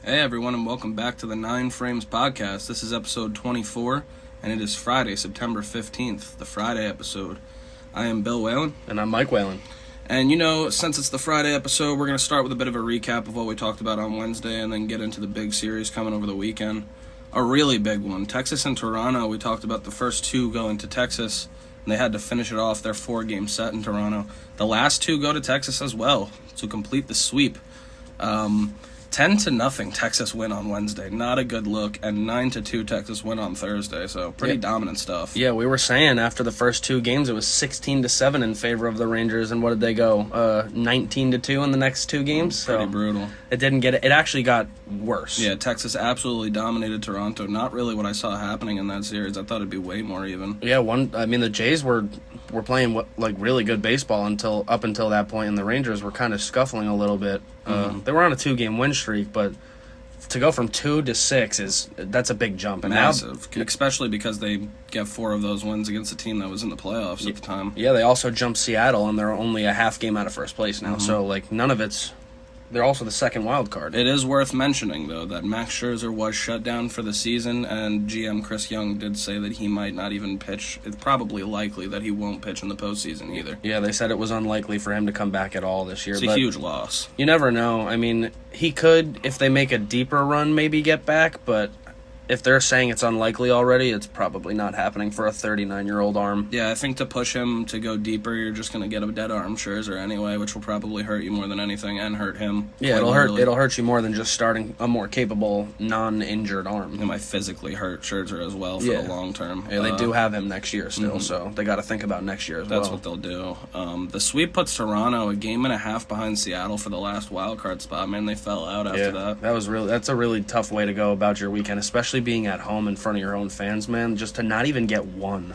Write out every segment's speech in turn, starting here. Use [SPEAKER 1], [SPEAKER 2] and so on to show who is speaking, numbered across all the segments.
[SPEAKER 1] Hey everyone, and welcome back to the 9 Frames podcast. This is episode 24, and it is Friday, September 15th, the Friday episode. I am Bill Whalen.
[SPEAKER 2] And I'm Mike Whalen.
[SPEAKER 1] And since it's the Friday episode, we're going to start with a bit of a recap of what we talked about on Wednesday and then get into the big series coming over the weekend. A really big one. Texas and Toronto, we talked about the first two going to Texas, and they had to finish it off their 4-game set in Toronto. The last two go to Texas as well to complete the sweep. 10-0 Texas win on Wednesday. Not a good look. And 9-2 Texas win on Thursday. So pretty dominant stuff.
[SPEAKER 2] Yeah, we were saying after the first two games it was 16-7 in favor of the Rangers. And what did they go? 19-2 in the next two games.
[SPEAKER 1] Pretty brutal.
[SPEAKER 2] It didn't get it. It actually got worse.
[SPEAKER 1] Yeah, Texas absolutely dominated Toronto. Not really what I saw happening in that series. I thought it'd be way more even.
[SPEAKER 2] Yeah, the Jays were playing really good baseball up until that point, and the Rangers were kind of scuffling a little bit. They were on a 2-game win streak, but to go from 2 to 6 that's a big jump. And
[SPEAKER 1] massive, especially because they get 4 of those wins against a team that was in the playoffs at the time.
[SPEAKER 2] Yeah, they also jumped Seattle, and they're only a half game out of first place now. So none of it's. They're also the second wild card.
[SPEAKER 1] It is worth mentioning, though, that Max Scherzer was shut down for the season, and GM Chris Young did say that he might not even pitch. It's probably likely that he won't pitch in the postseason either.
[SPEAKER 2] Yeah, they said it was unlikely for him to come back at all this year.
[SPEAKER 1] It's a huge loss.
[SPEAKER 2] You never know. I mean, he could, if they make a deeper run, maybe get back, but if they're saying it's unlikely already, it's probably not happening for a 39-year-old arm.
[SPEAKER 1] Yeah, I think to push him to go deeper, you're just going to get a dead arm Scherzer anyway, which will probably hurt you more than anything and hurt him.
[SPEAKER 2] Yeah, it'll hurt you more than just starting a more capable, non-injured arm.
[SPEAKER 1] It might physically hurt Scherzer as well for the long term.
[SPEAKER 2] Yeah, they do have him next year still, so they got to think about next year as well.
[SPEAKER 1] That's what they'll do. The sweep puts Toronto a game and a half behind Seattle for the last wild card spot. Man, they fell out after that.
[SPEAKER 2] That's a really tough way to go about your weekend, especially being at home in front of your own fans, man, just to not even get one.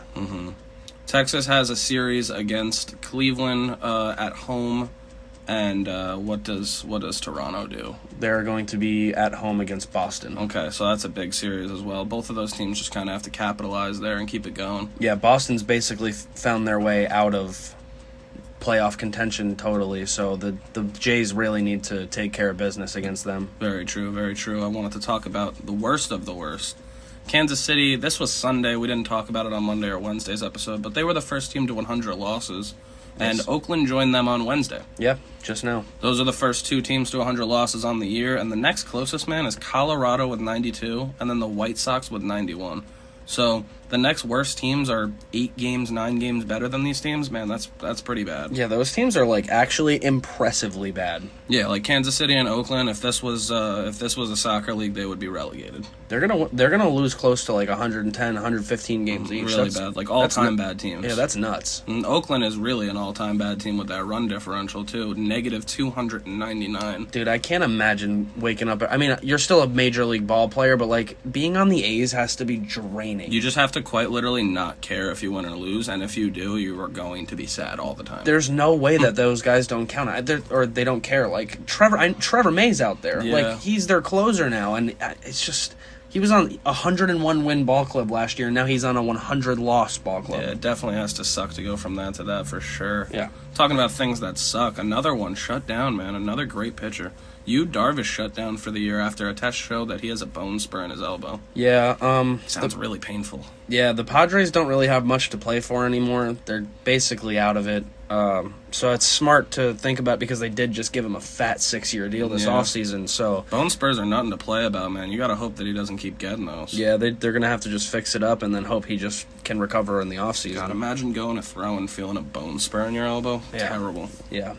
[SPEAKER 1] Texas has a series against Cleveland at home, and what does Toronto do?
[SPEAKER 2] They're going to be at home against Boston.
[SPEAKER 1] Okay, so that's a big series as well. Both of those teams just kind of have to capitalize there and keep it going.
[SPEAKER 2] Yeah, Boston's basically found their way out of playoff contention totally, so the Jays really need to take care of business against them.
[SPEAKER 1] Very true, very true. I wanted to talk about the worst of the worst. Kansas City, this was Sunday. We didn't talk about it on Monday or Wednesday's episode, but they were the first team to 100 losses, and Oakland joined them on Wednesday.
[SPEAKER 2] Yeah, just now.
[SPEAKER 1] Those are the first 2 teams to 100 losses on the year, and the next closest, man, is Colorado with 92, and then the White Sox with 91. So the next worst teams are 8 games, 9 games better than these teams. Man, that's pretty bad.
[SPEAKER 2] Yeah, those teams are actually impressively bad.
[SPEAKER 1] Yeah, like Kansas City and Oakland. If this was a soccer league, they would be relegated.
[SPEAKER 2] They're gonna lose close to 110, 115 games each.
[SPEAKER 1] Really bad, all-time bad teams.
[SPEAKER 2] Yeah, that's nuts.
[SPEAKER 1] And Oakland is really an all-time bad team with that run differential too, negative 299.
[SPEAKER 2] Dude, I can't imagine waking up. I mean, you're still a major league ball player, but being on the A's has to be draining.
[SPEAKER 1] You just have to quite literally not care if you win or lose, and if you do, you are going to be sad all the time.
[SPEAKER 2] There's no way that those guys don't count, or they don't care. Trevor May's out there.
[SPEAKER 1] Yeah.
[SPEAKER 2] He's their closer now, and it's just he was on a 101 win ball club last year, and now he's on a 100 loss ball club.
[SPEAKER 1] Yeah, it definitely has to suck to go from that to that for sure.
[SPEAKER 2] Yeah.
[SPEAKER 1] Talking about things that suck, another one shut down, man. Another great pitcher. Darvish shut down for the year after a test showed that he has a bone spur in his elbow.
[SPEAKER 2] Yeah,
[SPEAKER 1] sounds really painful.
[SPEAKER 2] Yeah, the Padres don't really have much to play for anymore. They're basically out of it. So it's smart to think about because they did just give him a fat 6-year deal this offseason. So
[SPEAKER 1] bone spurs are nothing to play about, man. You got to hope that he doesn't keep getting those.
[SPEAKER 2] Yeah, they're going to have to just fix it up and then hope he just can recover in the offseason.
[SPEAKER 1] God, imagine going to throw and feeling a bone spur in your elbow. Yeah. Terrible.
[SPEAKER 2] Yeah.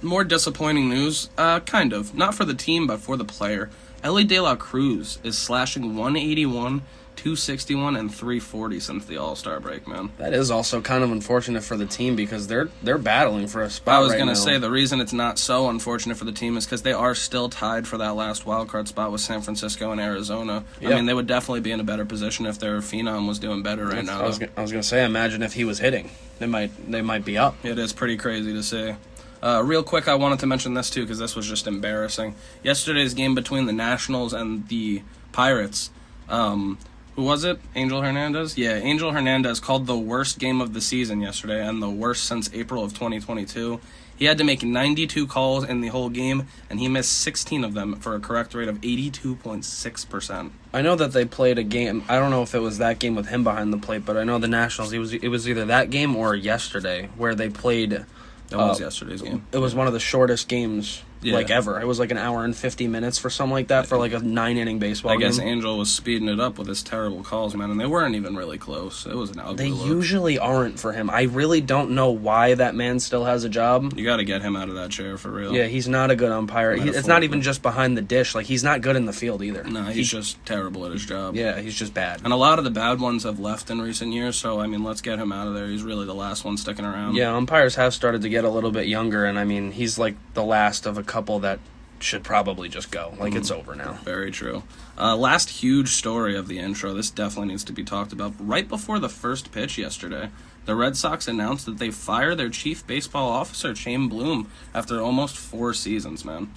[SPEAKER 1] More disappointing news, kind of. Not for the team, but for the player. Ellie De La Cruz is slashing 181, 261, and 340 since the All-Star break, man.
[SPEAKER 2] That is also kind of unfortunate for the team because they're battling for a spot.
[SPEAKER 1] I was going to say the reason it's not so unfortunate for the team is because they are still tied for that last wildcard spot with San Francisco and Arizona. Yep. I mean, they would definitely be in a better position if their phenom was doing better right now.
[SPEAKER 2] I was going to say, imagine if he was hitting. They might be up.
[SPEAKER 1] It is pretty crazy to see. Real quick, I wanted to mention this, too, because this was just embarrassing. Yesterday's game between the Nationals and the Pirates, who was it? Angel Hernandez? Yeah, Angel Hernandez called the worst game of the season yesterday and the worst since April of 2022. He He had to make 92 calls in the whole game, and he missed 16 of them for a correct rate of 82.6%.
[SPEAKER 2] I know that they played a game. I don't know if it was that game with him behind the plate, but I know the Nationals. It was either that game or yesterday where they played.
[SPEAKER 1] That was yesterday's game.
[SPEAKER 2] It was one of the shortest games ever. It was like an hour and 50 minutes for something like that for like a 9-inning baseball game.
[SPEAKER 1] I guess Angel was speeding it up with his terrible calls, man, and they weren't even really close. It was an ugly
[SPEAKER 2] They
[SPEAKER 1] look.
[SPEAKER 2] usually aren't for him. I really don't know why that man still has a job.
[SPEAKER 1] You got to get him out of that chair for real.
[SPEAKER 2] Yeah, he's not a good umpire. It's not even just behind the dish. Like, he's not good in the field either.
[SPEAKER 1] No, he's just terrible at his job.
[SPEAKER 2] Yeah, he's just bad.
[SPEAKER 1] And a lot of the bad ones have left in recent years, so, I mean, let's get him out of there. He's really the last one sticking around.
[SPEAKER 2] Yeah, umpires have started to get a little bit younger, and, I mean, he's like the last of a couple that should probably just go. Like, it's over now.
[SPEAKER 1] Very true. Last huge story of the intro. This definitely needs to be talked about. Right before the first pitch yesterday, the Red Sox announced that they fired their chief baseball officer, Shane Bloom, after almost 4 seasons, man.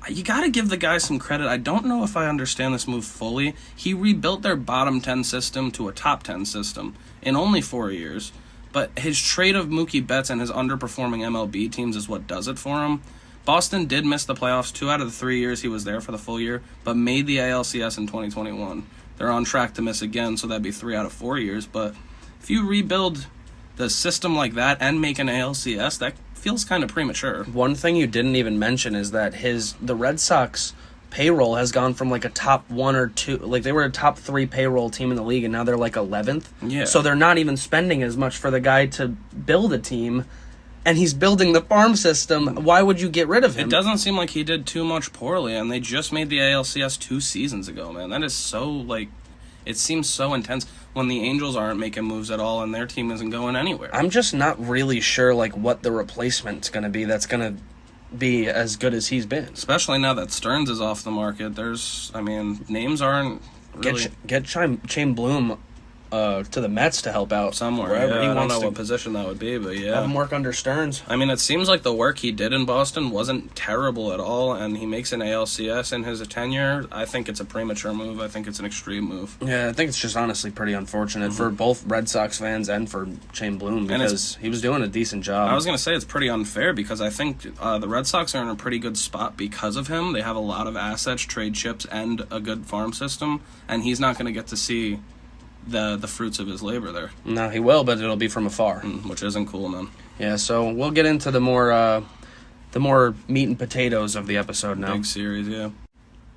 [SPEAKER 1] You got to give the guy some credit. I don't know if I understand this move fully. He rebuilt their bottom 10 system to a top 10 system in only 4 years. But his trade of Mookie Betts and his underperforming MLB teams is what does it for him. Boston did miss the playoffs 2 out of the 3 years he was there for the full year, but made the ALCS in 2021. They're on track to miss again, so that'd be 3 out of 4 years. But if you rebuild the system like that and make an ALCS, that feels kind of premature.
[SPEAKER 2] One thing you didn't even mention is that the Red Sox payroll has gone from like a top 1 or 2, like they were a top 3 payroll team in the league, and now they're like 11th.
[SPEAKER 1] Yeah.
[SPEAKER 2] So they're not even spending as much for the guy to build a team. And he's building the farm system. Why would you get rid of him?
[SPEAKER 1] It doesn't seem like he did too much poorly, and they just made the ALCS 2 seasons ago, man. That is so, like, it seems so intense when the Angels aren't making moves at all and their team isn't going anywhere.
[SPEAKER 2] I'm just not really sure, like, what the replacement's going to be that's going to be as good as he's been.
[SPEAKER 1] Especially now that Stearns is off the market. Names aren't really...
[SPEAKER 2] Get Shane Bloom to the Mets to help out
[SPEAKER 1] somewhere.
[SPEAKER 2] Wherever he
[SPEAKER 1] I don't
[SPEAKER 2] wants
[SPEAKER 1] know
[SPEAKER 2] to
[SPEAKER 1] what position that would be, but yeah.
[SPEAKER 2] have him work under Stearns.
[SPEAKER 1] I mean, it seems like the work he did in Boston wasn't terrible at all, and he makes an ALCS in his tenure. I think it's a premature move. I think it's an extreme move.
[SPEAKER 2] Yeah, I think it's just honestly pretty unfortunate for both Red Sox fans and for Shane Bloom because he was doing a decent job.
[SPEAKER 1] I was going to say it's pretty unfair because I think the Red Sox are in a pretty good spot because of him. They have a lot of assets, trade chips, and a good farm system, and he's not going to get to see the fruits of his labor there. No,
[SPEAKER 2] he will, but it'll be from afar,
[SPEAKER 1] which isn't cool, man.
[SPEAKER 2] Yeah, so we'll get into the more meat and potatoes of the episode now.
[SPEAKER 1] Big series, yeah.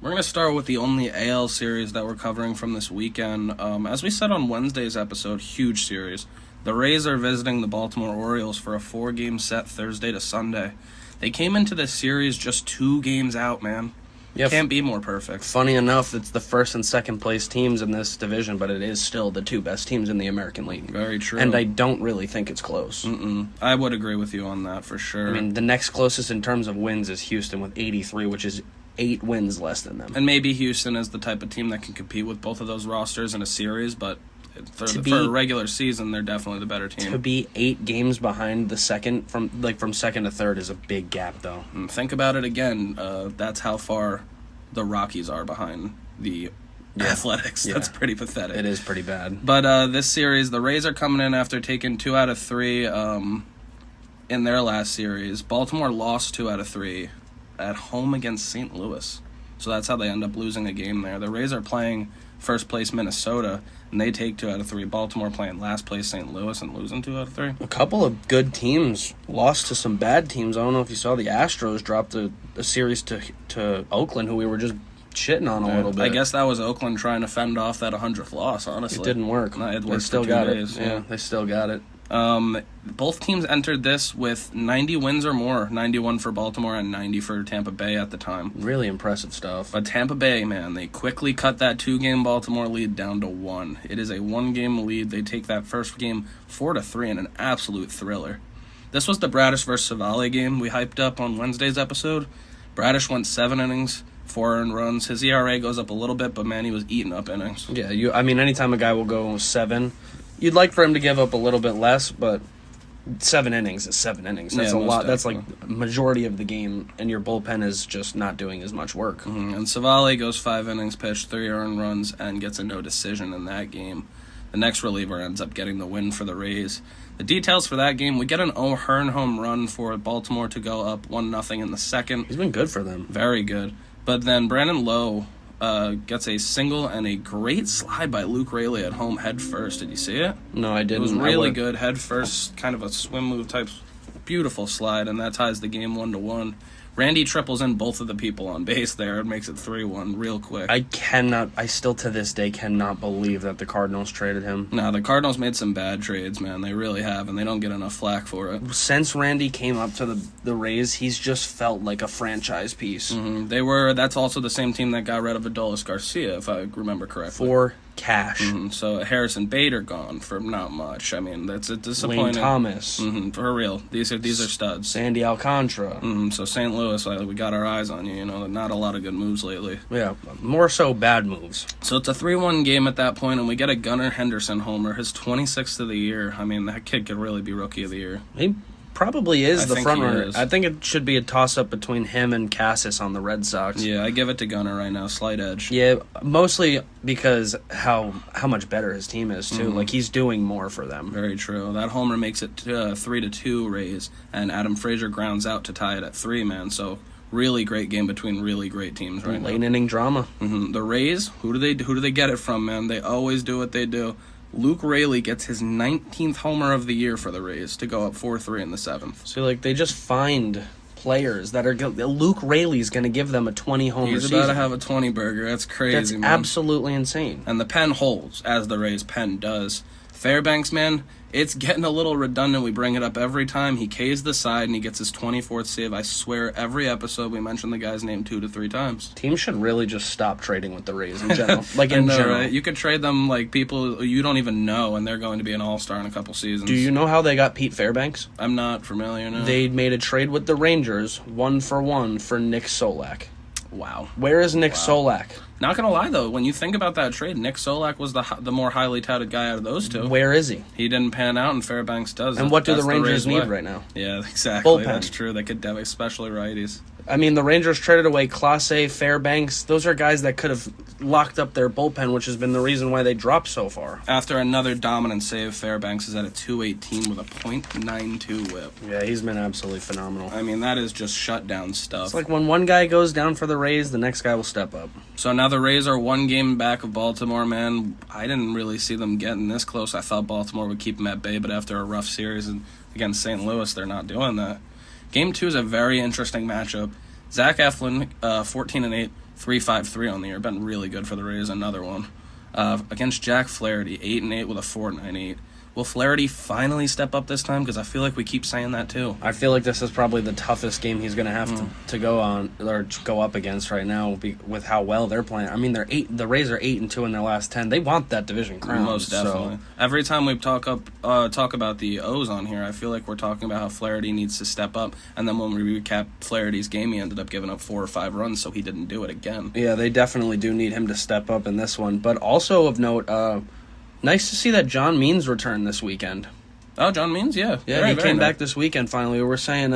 [SPEAKER 1] We're going to start with the only AL series that we're covering from this weekend. As we said on Wednesday's episode, huge series. The Rays are visiting the Baltimore Orioles for a 4-game set Thursday to Sunday. They came into this series just 2 games out, man. Can't be more perfect.
[SPEAKER 2] Funny enough, it's the first and second place teams in this division, but it is still the 2 best teams in the American League.
[SPEAKER 1] Very true.
[SPEAKER 2] And I don't really think it's close.
[SPEAKER 1] I would agree with you on that for sure.
[SPEAKER 2] I mean, the next closest in terms of wins is Houston with 83, which is 8 wins less than them.
[SPEAKER 1] And maybe Houston is the type of team that can compete with both of those rosters in a series, but for a regular season, they're definitely the better team.
[SPEAKER 2] To be 8 games behind the second, from second to third, is a big gap, though.
[SPEAKER 1] And think about it again. That's how far the Rockies are behind the Athletics. Yeah. That's pretty pathetic.
[SPEAKER 2] It is pretty bad.
[SPEAKER 1] But this series, the Rays are coming in after taking 2 out of 3 in their last series. Baltimore lost 2 out of 3 at home against St. Louis. So that's how they end up losing a game there. The Rays are playing first place Minnesota, and they take 2 out of 3. Baltimore playing last place St. Louis and losing 2 out of 3.
[SPEAKER 2] A couple of good teams lost to some bad teams. I don't know if you saw the Astros dropped a series to Oakland, who we were just shitting on a little bit.
[SPEAKER 1] I guess that was Oakland trying to fend off that 100th loss, honestly.
[SPEAKER 2] It didn't work.
[SPEAKER 1] No, it
[SPEAKER 2] they
[SPEAKER 1] worked
[SPEAKER 2] still
[SPEAKER 1] for 2
[SPEAKER 2] got
[SPEAKER 1] days.
[SPEAKER 2] it. Yeah, they still got it.
[SPEAKER 1] Both teams entered this with 90 wins or more, 91 for Baltimore and 90 for Tampa Bay at the time.
[SPEAKER 2] Really impressive stuff.
[SPEAKER 1] But Tampa Bay, man, they quickly cut that 2-game Baltimore lead down to 1. It is a 1-game lead. They take that first game 4-3 in an absolute thriller. This was the Bradish versus Savali game we hyped up on Wednesday's episode. Bradish went 7 innings, 4 earned runs. His ERA goes up a little bit, but man, he was eating up innings.
[SPEAKER 2] Yeah, anytime a guy will go 7, you'd like for him to give up a little bit less, but 7 innings is 7 innings. That's a lot. That's like a majority of the game, and your bullpen is just not doing as much work.
[SPEAKER 1] And Savali goes 5 innings, pitched 3 earned runs, and gets a no decision in that game. The next reliever ends up getting the win for the Rays. The details for that game, we get an O'Hearn home run for Baltimore to go up 1-0 in the second.
[SPEAKER 2] He's been good for them.
[SPEAKER 1] Very good. But then Brandon Lowe gets a single and a great slide by Luke Raley at home head first. Did you see it?
[SPEAKER 2] No, I didn't.
[SPEAKER 1] It was really good. Head first, kind of a swim move type. Beautiful slide, and that ties the game 1-1. Randy triples in both of the people on base there and makes it 3-1 real quick.
[SPEAKER 2] I still to this day cannot believe that the Cardinals traded him.
[SPEAKER 1] No, the Cardinals made some bad trades, man. They really have, and they don't get enough flack for it.
[SPEAKER 2] Since Randy came up to the Rays, he's just felt like a franchise piece.
[SPEAKER 1] Mm-hmm. That's also the same team that got rid of Adolis Garcia, if I remember correctly.
[SPEAKER 2] For cash.
[SPEAKER 1] Mm-hmm. So Harrison Bader gone for not much. I mean, that's a disappointing.
[SPEAKER 2] Lane Thomas.
[SPEAKER 1] Mm-hmm, for real. These are studs.
[SPEAKER 2] Sandy Alcantara.
[SPEAKER 1] Mm-hmm. So St. Louis, we got our eyes on you. You know, not a lot of good moves lately.
[SPEAKER 2] Yeah, more so bad moves.
[SPEAKER 1] So it's a 3-1 game at that point, and we get a Gunnar Henderson homer, his 26th of the year. I mean, that kid could really be Rookie of the Year.
[SPEAKER 2] He probably is the front runner.
[SPEAKER 1] Is.
[SPEAKER 2] I think it should be a toss-up between him and Cassis on the Red Sox.
[SPEAKER 1] Yeah, I give it to Gunnar right now, slight edge.
[SPEAKER 2] Yeah, mostly because how much better his team is, too. Like, he's doing more for them.
[SPEAKER 1] Very true. That homer makes it 3-2 Rays, and Adam Frazier grounds out to tie it at 3, man. So really great game between really great teams right now.
[SPEAKER 2] Late inning drama.
[SPEAKER 1] The Rays, who do they get it from, man? They always do what they do. Luke Raley gets his 19th homer of the year for the Rays to go up 4-3 in the 7th.
[SPEAKER 2] So, they just find players that are... Luke Raley's going to give them a 20-homer season.
[SPEAKER 1] He's about to have a 20-burger. That's crazy,
[SPEAKER 2] That's
[SPEAKER 1] man.
[SPEAKER 2] absolutely insane.
[SPEAKER 1] And the pen holds, as the Rays' pen does. Fairbanks, man, it's getting a little redundant. We bring it up every time. He Ks the side, and he gets his 24th save. I swear, every episode we mention the guy's name 2 to 3 times.
[SPEAKER 2] Teams should really just stop trading with the Rays in general. In general.
[SPEAKER 1] Right? You could trade them like people you don't even know, and they're going to be an all-star in a couple seasons.
[SPEAKER 2] Do you know how they got Pete Fairbanks?
[SPEAKER 1] I'm not familiar, no.
[SPEAKER 2] They made a trade with the Rangers, 1-for-1, for Nick Solak.
[SPEAKER 1] Wow.
[SPEAKER 2] Where is Nick Solak?
[SPEAKER 1] Not gonna lie though, when you think about that trade, Nick Solak was the more highly touted guy out of those two.
[SPEAKER 2] Where is he?
[SPEAKER 1] He didn't pan out, and Fairbanks does.
[SPEAKER 2] And what do the
[SPEAKER 1] That's
[SPEAKER 2] Rangers need
[SPEAKER 1] way.
[SPEAKER 2] right now?
[SPEAKER 1] Yeah, exactly.
[SPEAKER 2] Bullpen.
[SPEAKER 1] That's true. They could definitely, especially righties.
[SPEAKER 2] I mean, the Rangers traded away Clase, Fairbanks. Those are guys that could have locked up their bullpen, which has been the reason why they dropped so far.
[SPEAKER 1] After another dominant save, Fairbanks is at a .218 with a .92 whip.
[SPEAKER 2] Yeah, he's been absolutely phenomenal.
[SPEAKER 1] I mean, that is just shutdown stuff.
[SPEAKER 2] It's like when one guy goes down for the Rays, the next guy will step up.
[SPEAKER 1] So now the Rays are 1 game back of Baltimore, man. I didn't really see them getting this close. I thought Baltimore would keep them at bay, but after a rough series against St. Louis, they're not doing that. Game 2 is a very interesting matchup. Zach Eflin, 14-8, 3.53 on the year. Been really good for the Rays. Another one. Against Jack Flaherty, 8-8 with a 4.98. Will Flaherty finally step up this time? Because I feel like we keep saying that too.
[SPEAKER 2] I feel like this is probably the toughest game he's going to have to go on or go up against right now with how well they're playing. I mean, the Rays are 8-2 in their last 10. They want that division crown.
[SPEAKER 1] Most definitely. So. Every time we talk about the O's on here, I feel like we're talking about how Flaherty needs to step up. And then when we recap Flaherty's game, he ended up giving up 4 or 5 runs, so he didn't do it again.
[SPEAKER 2] Yeah, they definitely do need him to step up in this one. But also of note, nice to see that John Means returned this weekend.
[SPEAKER 1] Oh, John Means, yeah.
[SPEAKER 2] Yeah, he came back this weekend finally. We were saying,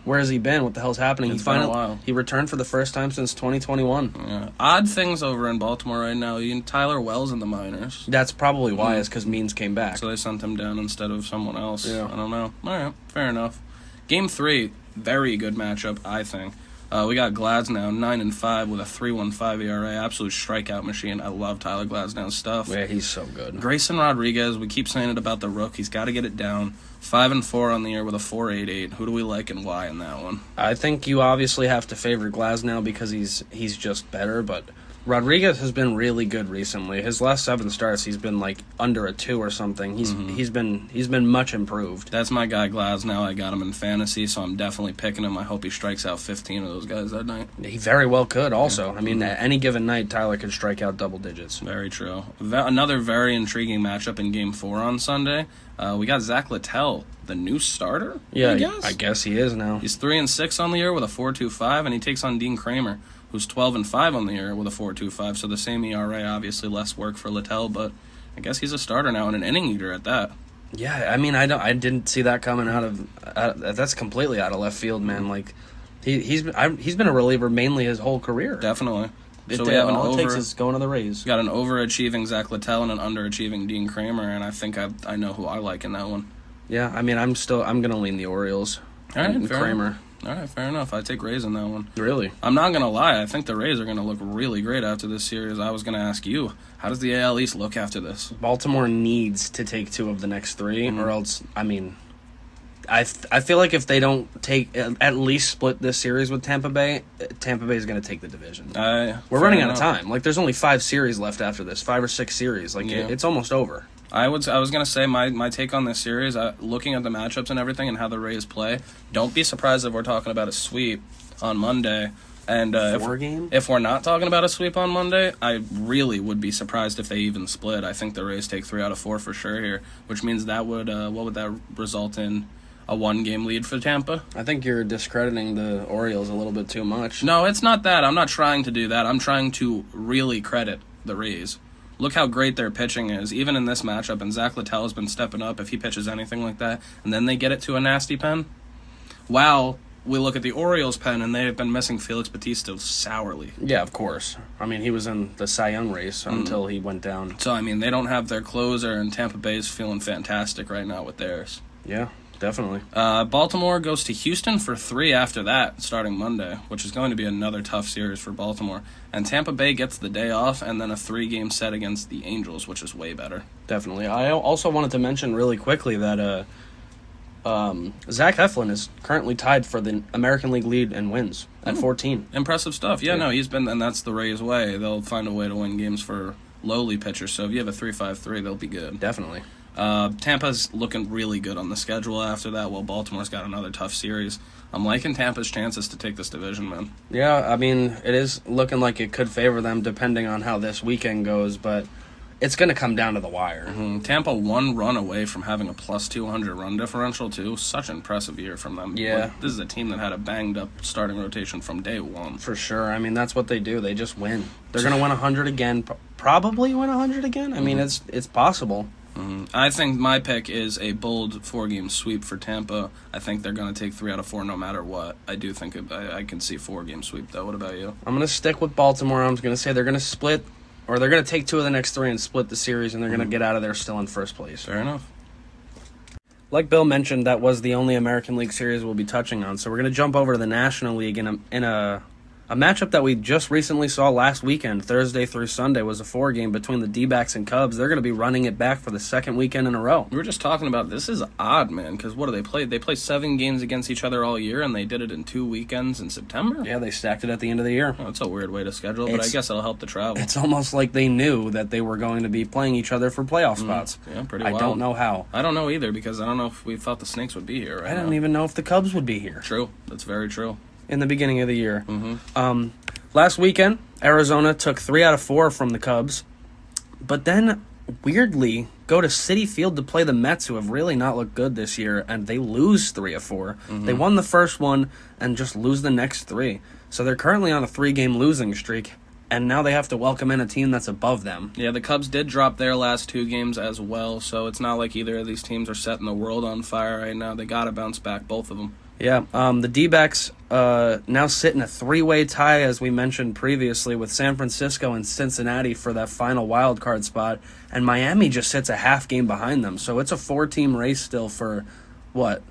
[SPEAKER 2] where has he been? What the hell's happening?
[SPEAKER 1] It's been a while.
[SPEAKER 2] He returned for the first time since 2021.
[SPEAKER 1] Yeah. Odd things over in Baltimore right now. Tyler Wells in the minors.
[SPEAKER 2] That's probably why, is because Means came back.
[SPEAKER 1] So they sent him down instead of someone else.
[SPEAKER 2] Yeah.
[SPEAKER 1] I don't know. All right, fair enough. Game 3, very good matchup, I think. We got Glasnow, 9-5 with a 3.15 ERA. Absolute strikeout machine. I love Tyler Glasnow's stuff.
[SPEAKER 2] Yeah, he's so good.
[SPEAKER 1] Grayson Rodriguez, we keep saying it about the Rook. He's got to get it down. 5-4 on the year with a 4.88. Who do we like and why in that one?
[SPEAKER 2] I think you obviously have to favor Glasnow because he's just better, but Rodriguez has been really good recently. His last 7 starts, he's been like under a 2 or something. He's been much improved.
[SPEAKER 1] That's my guy Glasnow. I got him in fantasy, so I'm definitely picking him. I hope he strikes out 15 of those guys that night.
[SPEAKER 2] He very well could also. I mean, at any given night, Tyler could strike out double digits.
[SPEAKER 1] Very true. Another very intriguing matchup in Game 4 on Sunday. We got Zach Littell, the new starter.
[SPEAKER 2] Yeah, I guess he is now.
[SPEAKER 1] He's 3-6 on the year with a 4.25, and he takes on Dean Kramer, who's 12-5 on the year with a 4.25. So the same ERA, obviously less work for Littell, but I guess he's a starter now and an inning eater at that.
[SPEAKER 2] Yeah, I mean, I didn't see that coming out of that's completely out of left field, man. Like he's been a reliever mainly his whole career.
[SPEAKER 1] Definitely. So we have
[SPEAKER 2] all it takes is going to the Rays.
[SPEAKER 1] We got an overachieving Zach Littell and an underachieving Dean Kramer, and I think I know who I like in that one.
[SPEAKER 2] Yeah, I mean, I'm going to lean the Orioles.
[SPEAKER 1] All right,
[SPEAKER 2] and
[SPEAKER 1] fair
[SPEAKER 2] Kramer.
[SPEAKER 1] Enough. All right, fair enough. I take Rays in that one.
[SPEAKER 2] Really?
[SPEAKER 1] I'm not going to lie. I think the Rays are going to look really great after this series. I was going to ask you, how does the AL East look after this?
[SPEAKER 2] Baltimore needs to take 2 of the next 3, or else, I mean, I feel like if they don't at least split this series with Tampa Bay is going to take the division. We're running out of time. Like, there's only 5 series left after this, 5 or 6 series. Like, it's almost over.
[SPEAKER 1] I was going to say my take on this series, looking at the matchups and everything and how the Rays play, don't be surprised if we're talking about a sweep on Monday. And if we're not talking about a sweep on Monday, I really would be surprised if they even split. I think the Rays take 3 out of 4 for sure here, which means that would what would that result in? A 1-game lead for Tampa?
[SPEAKER 2] I think you're discrediting the Orioles a little bit too much.
[SPEAKER 1] No, it's not that. I'm not trying to do that. I'm trying to really credit the Rays. Look how great their pitching is, even in this matchup, and Zach Littell has been stepping up if he pitches anything like that, and then they get it to a nasty pen. Wow. We look at the Orioles' pen, and they have been missing Felix Bautista sourly.
[SPEAKER 2] Yeah, of course. I mean, he was in the Cy Young race until he went down.
[SPEAKER 1] So, I mean, they don't have their closer, and Tampa Bay's feeling fantastic right now with theirs.
[SPEAKER 2] Yeah, definitely.
[SPEAKER 1] Baltimore goes to Houston for 3 after that, starting Monday, which is going to be another tough series for Baltimore. And Tampa Bay gets the day off, and then a 3-game set against the Angels, which is way better.
[SPEAKER 2] Definitely. I also wanted to mention really quickly that Zach Eflin is currently tied for the American League lead in wins at 14.
[SPEAKER 1] Impressive stuff. Yeah, no, he's been, and that's the Rays' way. They'll find a way to win games for lowly pitchers, so if you have a 3-5-3, they'll be good.
[SPEAKER 2] Definitely.
[SPEAKER 1] Tampa's looking really good on the schedule after that, while Baltimore's got another tough series. I'm liking Tampa's chances to take this division, man.
[SPEAKER 2] Yeah, I mean, it is looking like it could favor them depending on how this weekend goes, but it's going to come down to the wire.
[SPEAKER 1] Mm-hmm. Tampa 1 run away from having a plus 200 run differential, too. Such an impressive year from them.
[SPEAKER 2] Yeah.
[SPEAKER 1] Like, this is a team that had a banged-up starting rotation from day one.
[SPEAKER 2] For sure. I mean, that's what they do. They just win. They're going to win 100 again. Probably win 100 again. I mean, it's possible.
[SPEAKER 1] Mm-hmm. I think my pick is a bold 4-game sweep for Tampa. I think they're going to take 3 out of 4 no matter what. I do think I can see 4-game sweep, though. What about you?
[SPEAKER 2] I'm going to stick with Baltimore. I'm going to say they're going to split, or they're going to take 2 of the next 3 and split the series, and they're going to get out of there still in first place.
[SPEAKER 1] Fair enough.
[SPEAKER 2] Like Bill mentioned, that was the only American League series we'll be touching on. So we're going to jump over to the National League in a matchup that we just recently saw last weekend. Thursday through Sunday was a 4-game between the D-backs and Cubs. They're going to be running it back for the second weekend in a row.
[SPEAKER 1] We were just talking about this is odd, man, because what do they play? They play 7 games against each other all year, and they did it in 2 weekends in September?
[SPEAKER 2] Yeah, they stacked it at the end of the year.
[SPEAKER 1] Oh, that's a weird way to schedule, but I guess it'll help the travel.
[SPEAKER 2] It's almost like they knew that they were going to be playing each other for playoff spots.
[SPEAKER 1] Yeah, pretty wild.
[SPEAKER 2] I don't know how.
[SPEAKER 1] I don't know either, because I don't know if we thought the Snakes would be here right now.
[SPEAKER 2] I don't even know if the Cubs would be here.
[SPEAKER 1] True. That's very true.
[SPEAKER 2] In the beginning of the year. Last weekend, Arizona took 3 out of 4 from the Cubs, but then, weirdly, go to Citi Field to play the Mets, who have really not looked good this year, and they lose 3 of 4. They won the first one and just lose the next 3. So they're currently on a 3-game losing streak, and now they have to welcome in a team that's above them.
[SPEAKER 1] Yeah, the Cubs did drop their last 2 games as well, so it's not like either of these teams are setting the world on fire right now. They got to bounce back, both of them.
[SPEAKER 2] Yeah, the D-backs now sit in a 3-way tie, as we mentioned previously, with San Francisco and Cincinnati for that final wild card spot, and Miami just sits a half game behind them. So it's a 4-team race still for, what,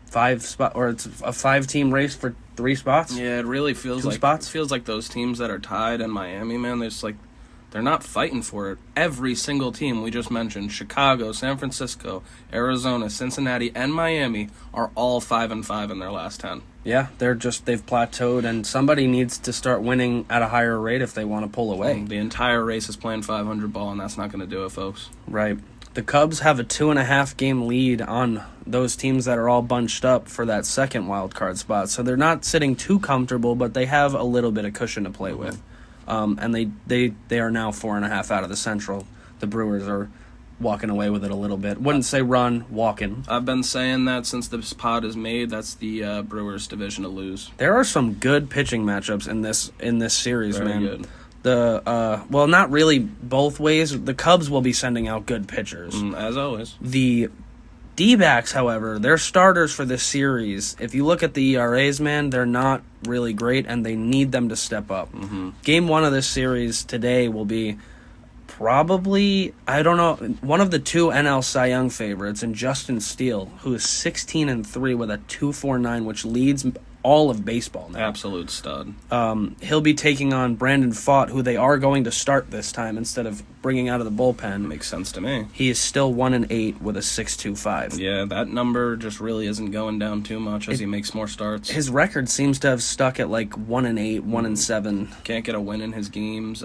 [SPEAKER 2] 5 spot, or it's a 5-team race for 3 spots?
[SPEAKER 1] Yeah, it really feels like
[SPEAKER 2] spots?
[SPEAKER 1] It feels like those teams that are tied in Miami, man. They're not fighting for it. Every single team we just mentioned, Chicago, San Francisco, Arizona, Cincinnati, and Miami, are all 5-5 in their last 10.
[SPEAKER 2] Yeah, they've plateaued, and somebody needs to start winning at a higher rate if they want to pull away.
[SPEAKER 1] The entire race is playing 500 ball, and that's not going to do it, folks.
[SPEAKER 2] Right. The Cubs have a 2.5-game lead on those teams that are all bunched up for that second wild card spot, so they're not sitting too comfortable, but they have a little bit of cushion to play with. And they are now 4.5 out of the Central. The Brewers are walking away with it a little bit. Wouldn't say run, walking.
[SPEAKER 1] I've been saying that since this pod is made. That's the Brewers division to lose.
[SPEAKER 2] There are some good pitching matchups in this series,
[SPEAKER 1] Very
[SPEAKER 2] man.
[SPEAKER 1] Good.
[SPEAKER 2] Well, not really both ways. The Cubs will be sending out good pitchers.
[SPEAKER 1] As always.
[SPEAKER 2] The D-backs, however, their starters for this series, if you look at the ERAs, man, they're not really great, and they need them to step up.
[SPEAKER 1] Mm-hmm.
[SPEAKER 2] Game 1 of this series today will be probably, I don't know, one of the 2 NL Cy Young favorites, and Justin Steele, who is 16-3 with a 2.49, which leads all of baseball now.
[SPEAKER 1] Absolute stud.
[SPEAKER 2] He'll be taking on Brandon Pfaadt, who they are going to start this time instead of bringing out of the bullpen.
[SPEAKER 1] Makes sense to me.
[SPEAKER 2] He is still 1-8 with a 6.25.
[SPEAKER 1] Yeah, that number just really isn't going down too much as he makes more starts.
[SPEAKER 2] His record seems to have stuck at like 1-8, 1-7.
[SPEAKER 1] Can't get a win in his games.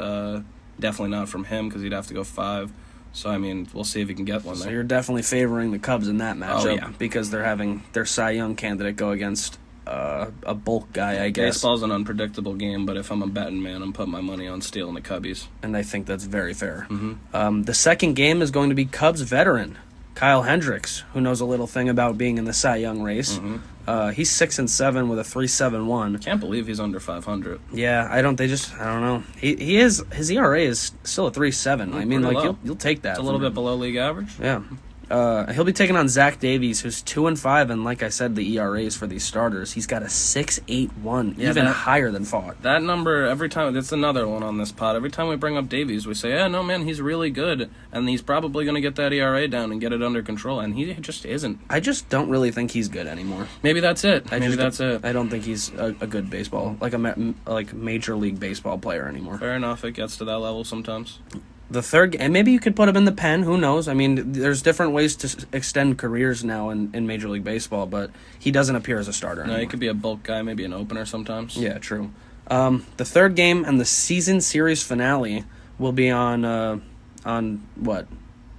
[SPEAKER 1] Definitely not from him because he'd have to go 5. So, I mean, we'll see if he can get one
[SPEAKER 2] So
[SPEAKER 1] there.
[SPEAKER 2] you're definitely favoring the Cubs in that matchup
[SPEAKER 1] yeah.
[SPEAKER 2] because they're having their Cy Young candidate go against a bulk guy, I guess.
[SPEAKER 1] Baseball's an unpredictable game, but if I'm a betting man, I'm putting my money on Steele and the Cubbies.
[SPEAKER 2] And I think that's very fair.
[SPEAKER 1] Mm-hmm.
[SPEAKER 2] The second game is going to be Cubs veteran Kyle Hendricks, who knows a little thing about being in the Cy Young race.
[SPEAKER 1] Mm-hmm.
[SPEAKER 2] He's 6-7 with a 3.71.
[SPEAKER 1] Can't believe he's under 500.
[SPEAKER 2] Yeah, I don't know. He is, his ERA is still a 3.7. I mean,
[SPEAKER 1] pretty
[SPEAKER 2] like
[SPEAKER 1] low.
[SPEAKER 2] you'll take that.
[SPEAKER 1] It's a little bit below league average.
[SPEAKER 2] Yeah. He'll be taking on Zach Davies, who's 2-5, and like I said, the ERAs for these starters, he's got a 6.81, even higher than Pfaadt.
[SPEAKER 1] That number, every time, it's another one on this pod. Every time we bring up Davies, we say, yeah, no, man, he's really good, and he's probably going to get that ERA down and get it under control, and he just isn't.
[SPEAKER 2] I just don't really think he's good anymore.
[SPEAKER 1] Maybe that's it.
[SPEAKER 2] I don't think he's a good baseball, like major league baseball player anymore.
[SPEAKER 1] Fair enough, it gets to that level sometimes.
[SPEAKER 2] The third, and maybe you could put him in the pen. Who knows? I mean, there's different ways to extend careers now in Major League Baseball, but he doesn't appear as a starter anymore.
[SPEAKER 1] No, he could be a bulk guy, maybe an opener sometimes.
[SPEAKER 2] Yeah, true. The third game and the season series finale will be on what,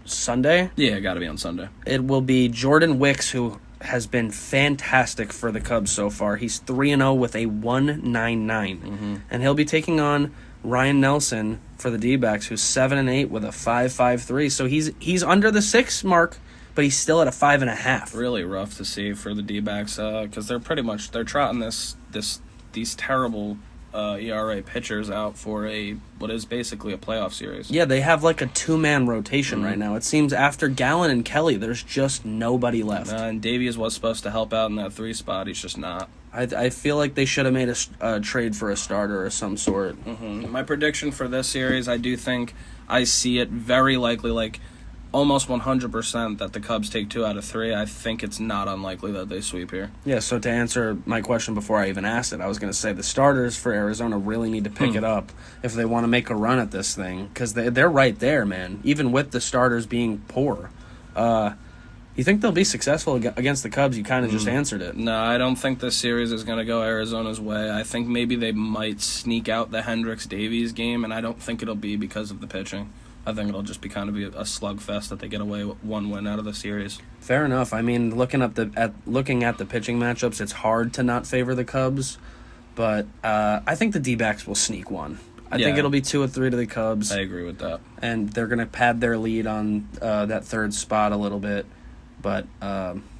[SPEAKER 2] Sunday?
[SPEAKER 1] Yeah, got to be on Sunday.
[SPEAKER 2] It will be Jordan Wicks, who has been fantastic for the Cubs so far. He's 3-0 with a 1.99, and he'll be taking on Ryan Nelson for the D-backs, who's 7-8 with a 5.53. So he's under the 6 mark, but he's still at a 5.5.
[SPEAKER 1] Really rough to see for the D-backs because they're trotting these terrible ERA pitchers out for what is basically a playoff series.
[SPEAKER 2] Yeah, they have like a 2-man rotation right now. It seems after Gallen and Kelly, there's just nobody left.
[SPEAKER 1] And Davies was supposed to help out in that 3 spot. He's just not.
[SPEAKER 2] I feel like they should have made a trade for a starter of some sort.
[SPEAKER 1] My prediction for this series, I do think I see it very likely, like almost 100% that the Cubs take 2 out of 3. I think it's not unlikely that they sweep here.
[SPEAKER 2] Yeah, so to answer my question before I even asked it, I was going to say the starters for Arizona really need to pick it up if they want to make a run at this thing, because they're right there, man, even with the starters being poor. You think they'll be successful against the Cubs? You kind of just answered it.
[SPEAKER 1] No, I don't think this series is going to go Arizona's way. I think maybe they might sneak out the Hendricks-Davies game, and I don't think it'll be because of the pitching. I think it'll just be kind of a slugfest that they get away with 1 win out of the series.
[SPEAKER 2] Fair enough. I mean, looking at the pitching matchups, it's hard to not favor the Cubs, but I think the D-backs will sneak one. I think it'll be 2 or 3 to the Cubs.
[SPEAKER 1] I agree with that.
[SPEAKER 2] And they're going to pad their lead on that 3rd spot a little bit. But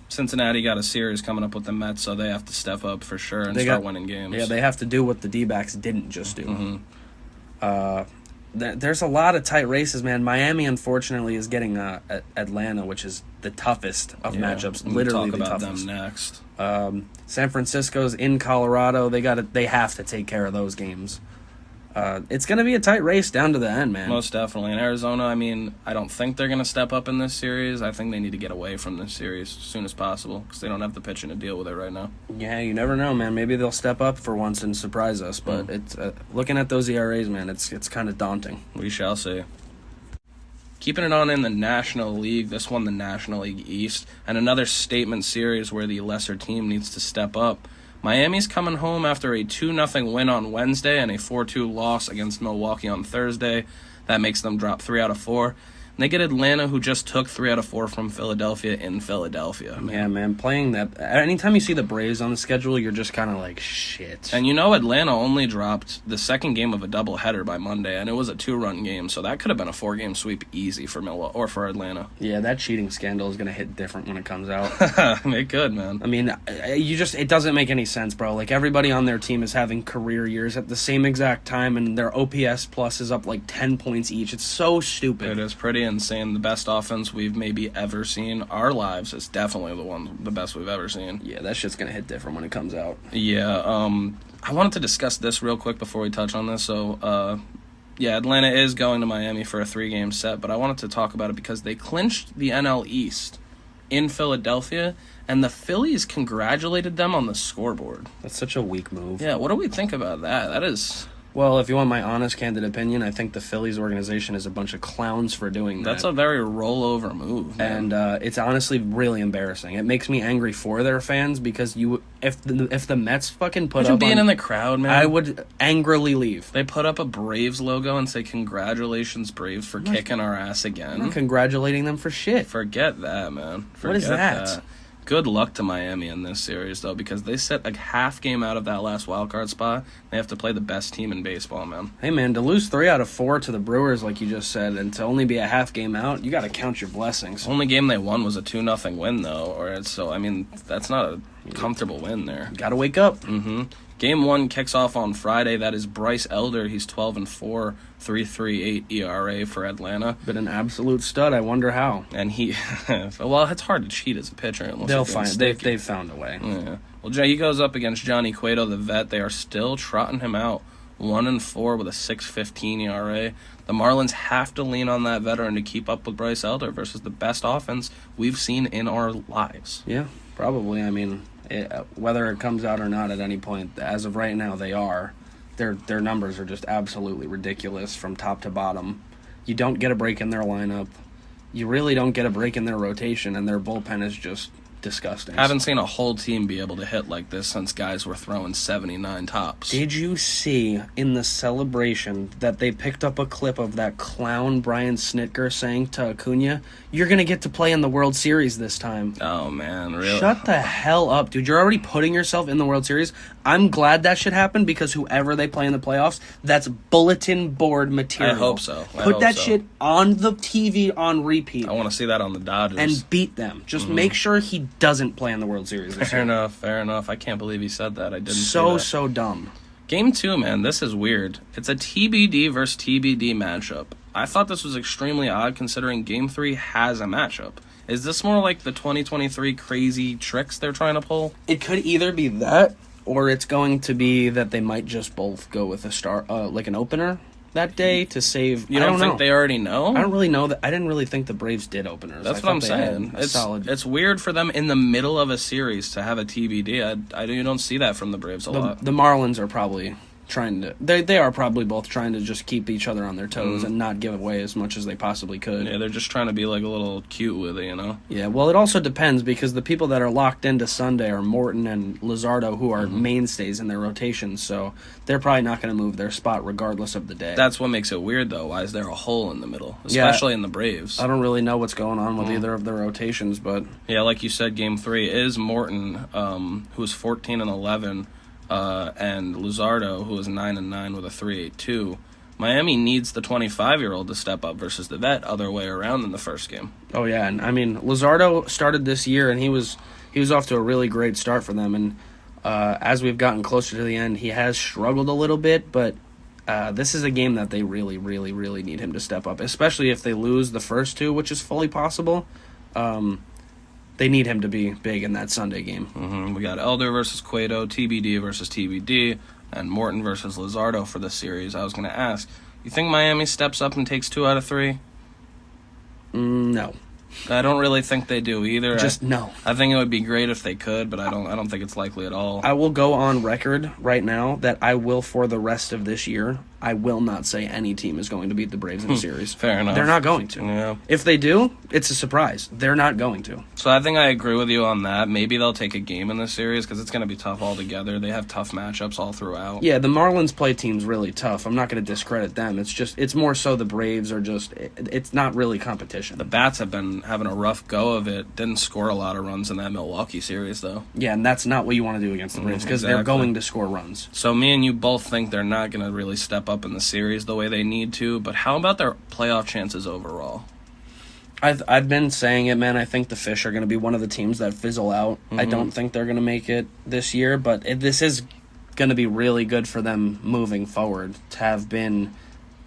[SPEAKER 1] Cincinnati got a series coming up with the Mets, so they have to step up for sure and start winning games.
[SPEAKER 2] Yeah, they have to do what the D-backs didn't just do. There's a lot of tight races, man. Miami, unfortunately, is getting Atlanta, which is the toughest of matchups. Literally
[SPEAKER 1] we'll
[SPEAKER 2] the
[SPEAKER 1] talk
[SPEAKER 2] toughest.
[SPEAKER 1] about them next.
[SPEAKER 2] San Francisco's in Colorado. They have to take care of those games. It's going to be a tight race down to the end, man.
[SPEAKER 1] Most definitely. In Arizona, I mean, I don't think they're going to step up in this series. I think they need to get away from this series as soon as possible because they don't have the pitching to deal with it right now.
[SPEAKER 2] Yeah, you never know, man. Maybe they'll step up for once and surprise us. But it's looking at those ERAs, man, it's kind of daunting.
[SPEAKER 1] We shall see. Keeping it on in the National League, this one the National League East, and another statement series where the lesser team needs to step up. Miami's coming home after a 2-0 win on Wednesday and a 4-2 loss against Milwaukee on Thursday. That makes them drop 3 out of 4. And they get Atlanta, who just took 3 out of 4 from Philadelphia in Philadelphia.
[SPEAKER 2] Yeah, man, playing that. Anytime you see the Braves on the schedule, you're just kind of like, shit.
[SPEAKER 1] And you know Atlanta only dropped the second game of a doubleheader by Monday, and it was a 2-run game, so that could have been a 4-game sweep easy for Milwaukee or for Atlanta.
[SPEAKER 2] Yeah, that cheating scandal is going to hit different when it comes out.
[SPEAKER 1] It could, man.
[SPEAKER 2] I mean, it doesn't make any sense, bro. Like, everybody on their team is having career years at the same exact time, and their OPS plus is up like 10 points each. It's so stupid.
[SPEAKER 1] It is pretty insane. The best offense we've maybe ever seen. Our lives is definitely the best we've ever seen.
[SPEAKER 2] Yeah, that shit's going to hit different when it comes out.
[SPEAKER 1] Yeah, I wanted to discuss this real quick before we touch on this. So, Atlanta is going to Miami for a 3-game set, but I wanted to talk about it because they clinched the NL East in Philadelphia, and the Phillies congratulated them on the scoreboard.
[SPEAKER 2] That's such a weak move.
[SPEAKER 1] Yeah, what do we think about that? That is...
[SPEAKER 2] Well, if you want my honest, candid opinion, I think the Phillies organization is a bunch of clowns for doing that.
[SPEAKER 1] That's a very rollover move, man.
[SPEAKER 2] And it's honestly really embarrassing. It makes me angry for their fans because if the Mets fucking put
[SPEAKER 1] Imagine
[SPEAKER 2] up
[SPEAKER 1] being in the crowd, man.
[SPEAKER 2] I would angrily leave.
[SPEAKER 1] They put up a Braves logo and say, "Congratulations, Braves, for kicking our ass again."
[SPEAKER 2] I'm not congratulating them for shit.
[SPEAKER 1] Forget that, man.
[SPEAKER 2] What is that?
[SPEAKER 1] Good luck to Miami in this series, though, because they set a half game out of that last wildcard spot. They have to play the best team in baseball, man.
[SPEAKER 2] Hey, man, to lose 3 out of 4 to the Brewers, like you just said, and to only be a half game out, you got to count your blessings.
[SPEAKER 1] Only game they won was a 2-0 win, though. That's not a comfortable win there.
[SPEAKER 2] Got to wake up.
[SPEAKER 1] Mm-hmm. Game 1 kicks off on Friday. That is Bryce Elder. He's 12-4, 3.38 ERA for Atlanta.
[SPEAKER 2] Been an absolute stud. I wonder how.
[SPEAKER 1] And it's hard to cheat as a pitcher.
[SPEAKER 2] They'll find. They've found a way.
[SPEAKER 1] Yeah. Well, he goes up against Johnny Cueto, the vet. They are still trotting him out, 1-4 with a 6.15 ERA. The Marlins have to lean on that veteran to keep up with Bryce Elder versus the best offense we've seen in our lives.
[SPEAKER 2] Yeah, probably. I mean, whether it comes out or not at any point, as of right now, they are. Their numbers are just absolutely ridiculous from top to bottom. You don't get a break in their lineup. You really don't get a break in their rotation, and their bullpen is just disgusting.
[SPEAKER 1] Haven't seen a whole team be able to hit like this since guys were throwing 79 tops.
[SPEAKER 2] Did you see in the celebration that they picked up a clip of that clown Brian Snitker saying to Acuna, "You're going to get to play in the World Series this time"?
[SPEAKER 1] Oh, man, really?
[SPEAKER 2] Shut the hell up, dude. You're already putting yourself in the World Series. I'm glad that shit happened because whoever they play in the playoffs, that's bulletin board material.
[SPEAKER 1] I hope so.
[SPEAKER 2] Put that shit on the TV on repeat.
[SPEAKER 1] I want to see that on the Dodgers.
[SPEAKER 2] And beat them. Just make sure he doesn't play in the World Series this year.
[SPEAKER 1] Fair enough. I can't believe he said that. I didn't
[SPEAKER 2] So dumb.
[SPEAKER 1] Game 2, man, this is weird. It's a TBD versus TBD matchup. I thought this was extremely odd considering Game 3 has a matchup. Is this more like the 2023 crazy tricks they're trying to pull?
[SPEAKER 2] It could either be that, or it's going to be that they might just both go with a star, like an opener that day to save.
[SPEAKER 1] You don't think they already know?
[SPEAKER 2] I don't really know that. I didn't really think the Braves did openers.
[SPEAKER 1] That's what I'm saying. It's weird for them in the middle of a series to have a TBD. You don't see that from the Braves a lot.
[SPEAKER 2] The Marlins are probably trying to. They are probably both trying to just keep each other on their toes and not give away as much as they possibly could.
[SPEAKER 1] Yeah, they're just trying to be like a little cute with it, you know?
[SPEAKER 2] Yeah, well, it also depends because the people that are locked into Sunday are Morton and Luzardo, who are mainstays in their rotations, so they're probably not going to move their spot regardless of the day.
[SPEAKER 1] That's what makes it weird, though. Why is there a hole in the middle? Especially in the Braves.
[SPEAKER 2] I don't really know what's going on with either of their rotations, but...
[SPEAKER 1] Yeah, like you said, Game 3 is Morton, who's 14-11, and Luzardo, who is 9-9 with a 3.82. Miami needs the 25-year-old to step up versus the vet, other way around in the first game.
[SPEAKER 2] Oh yeah, and I mean Luzardo started this year, and he was off to a really great start for them. And as we've gotten closer to the end, he has struggled a little bit, but this is a game that they really, really, really need him to step up, especially if they lose the first 2, which is fully possible. They need him to be big in that Sunday game.
[SPEAKER 1] We got Elder versus Cueto, TBD versus TBD, and Morton versus Luzardo for this series. I was going to ask, you think Miami steps up and takes 2 out of 3?
[SPEAKER 2] No.
[SPEAKER 1] I don't really think they do either.
[SPEAKER 2] No.
[SPEAKER 1] I think it would be great if they could, but I don't think it's likely at all.
[SPEAKER 2] I will go on record right now that I will, for the rest of this year, I will not say any team is going to beat the Braves in the series.
[SPEAKER 1] Fair enough.
[SPEAKER 2] They're not going to.
[SPEAKER 1] Yeah.
[SPEAKER 2] If they do, it's a surprise. They're not going to.
[SPEAKER 1] So I think I agree with you on that. Maybe they'll take a game in this series because it's going to be tough altogether. They have tough matchups all throughout.
[SPEAKER 2] Yeah, the Marlins play teams really tough. I'm not going to discredit them. It's more so the Braves are just, it's not really competition.
[SPEAKER 1] The Bats have been having a rough go of it. Didn't score a lot of runs in that Milwaukee series, though.
[SPEAKER 2] Yeah, and that's not what you want to do against the Braves because they're going to score runs.
[SPEAKER 1] So me and you both think they're not going to really step up in the series the way they need to, but how about their playoff chances overall?
[SPEAKER 2] I've been saying it, man. I think the Fish are going to be one of the teams that fizzle out. I don't think they're going to make it this year, but this is going to be really good for them moving forward to have been